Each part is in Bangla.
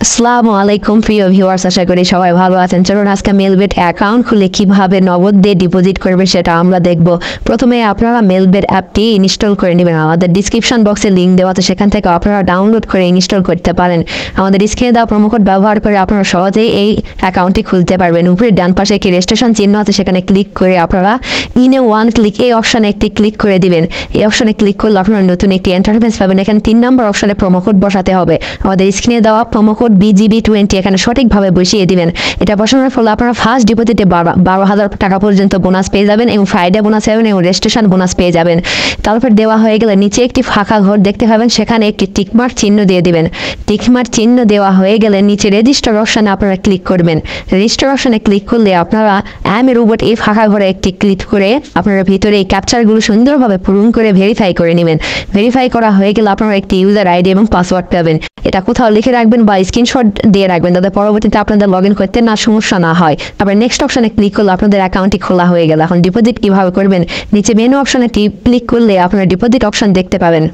আসসালামু আলাইকুম প্রিয় ভিউয়ার্স, আশা করি সবাই ভালো আছেন। চলুন আজকে মেলবেট অ্যাকাউন্ট খুলে কিভাবে নগদ দিয়ে ডিপোজিট করবে সেটা আমরা দেখব। প্রথমে আপনারা মেলবেট অ্যাপটি ইনস্টল করে নেবেন। আমাদের ডিসক্রিপশন বক্সে লিঙ্ক দেওয়া আছে, সেখান থেকে আপনারা ডাউনলোড করে ইনস্টল করতে পারেন। আমাদের স্ক্রিনে দেওয়া প্রোমো কোড ব্যবহার করে আপনারা সহজেই এই অ্যাকাউন্টটি খুলতে পারবেন। উপরে ডান পাশে একটি রেজিস্ট্রেশন চিহ্ন আছে, সেখানে ক্লিক করে আপনারা ইন এ ওয়ান ক্লিক এই অপশানে একটি ক্লিক করে দিবেন। এই অপশানে ক্লিক করলে আপনারা নতুন একটি ইন্টারফেস পাবেন। এখানে 3 নম্বর অপশানে প্রোমো কোড বসাতে হবে। আমাদের স্ক্রিনে দেওয়া প্রোমো কোড BGB20 এখানে সঠিকভাবে বসিয়ে দিবেন। এটা বসানোর ফলে আপনারা ফার্স্ট ডিপোজিটে 12,000 টাকা পর্যন্ত বোনাস পেয়ে যাবেন এবং ফ্রাইডে বোনাস পাবেন এবং রেজিস্ট্রেশন বোনাস পেয়ে যাবেন। তারপর দেওয়া হয়ে গেলে নিচে একটি ফাঁকা ঘর দেখতে পাবেন, সেখানে একটি টিকমার্ক চিহ্ন দিয়ে দিবেন। টিকমার্ক চিহ্ন দেওয়া হয়ে গেলে নিচে রেজিস্টার অপশানে আপনারা ক্লিক করবেন। রেজিস্টার অপশানে ক্লিক করলে আপনারা আমি রোবট এই ফাঁকা ঘরে একটি ক্লিক করে আপনারা ভিতরে এই ক্যাপচারগুলো সুন্দরভাবে পূরণ করে ভেরিফাই করে নেবেন। ভেরিফাই করা হয়ে গেলে আপনারা একটি ইউজার আইডি এবং পাসওয়ার্ড পাবেন। এটা কোথাও লিখে রাখবেন বা স্ক্রিনশট দিয়ে রাখবেন, যাতে পরবর্তীতে আপনাদের লগ ইন করতে না সমস্যা না হয়। তারপর নেক্সট অপশানে ক্লিক করলে আপনাদের অ্যাকাউন্টটি খোলা হয়ে গেল। এখন ডিপোজিট কিভাবে করবেন, নিচে মেনু অপশানে ক্লিক করলে আপনারা ডিপোজিট অপশান দেখতে পাবেন।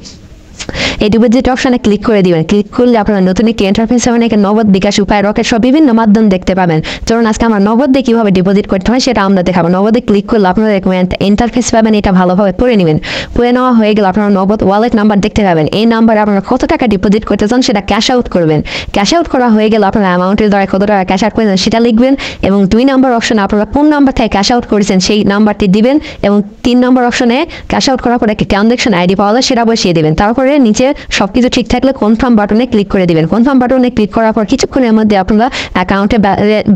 এই ডিপোজিট অপশানে ক্লিক করে দিবেন। ক্লিক করলে আপনারা নতুন একটি ইন্টারফেস পাবেন। এখানে নগদ, বিকাশ, উপায়, রকেট সব বিভিন্ন মাধ্যম দেখতে পাবেন। চলুন আজকে আমরা নগদ দিয়ে কীভাবে ডিপোজিট করতে হয় সেটা আমরা দেখাবো। নগদে ক্লিক করলে আপনারা ইন্টারফেস পাবেন, এটা ভালোভাবে পড়ে নেবেন। পড়ে নেওয়া হয়ে গেলে আপনারা নগদ ওয়ালেট নাম্বার দেখতে পাবেন। এই নাম্বারে আপনারা কত টাকা ডিপোজিট করতে চান সেটা ক্যাশ আউট করবেন। ক্যাশ আউট করা হয়ে গেলে আপনারা অ্যামাউন্টের দ্বারা কত টাকা ক্যাশ আউট করেছেন সেটা লিখবেন এবং 2 নম্বর অপশানে আপনারা কোন নাম্বার থেকে ক্যাশ আউট করেছেন সেই নাম্বারটি দিবেন এবং 3 নম্বর অপশানে ক্যাশ আউট করার পরে একটি ট্রানজ্যাকশন আইডি পাওয়া যায়, সেটা বসিয়ে দেবেন। তারপরে নিচে সবকিছু ঠিক থাকলে কনফার্ম বাটনে ক্লিক করে দিবেন। কনফার্ম বাটনে ক্লিক করার পর কিছুক্ষণের মধ্যে আপনারা অ্যাকাউন্টে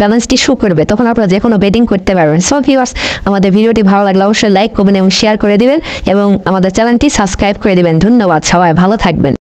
ব্যালেন্সটি শো করবে, তখন আপনারা যে কোনো বেটিং করতে পারবেন। সো ভিউয়ার্স, আমাদের ভিডিওটি ভালো লাগলে অবশ্যই লাইক করবেন এবং শেয়ার করে দিবেন এবং আমাদের চ্যানেলটি সাবস্ক্রাইব করে দিবেন। ধন্যবাদ, সবাই ভালো থাকবেন।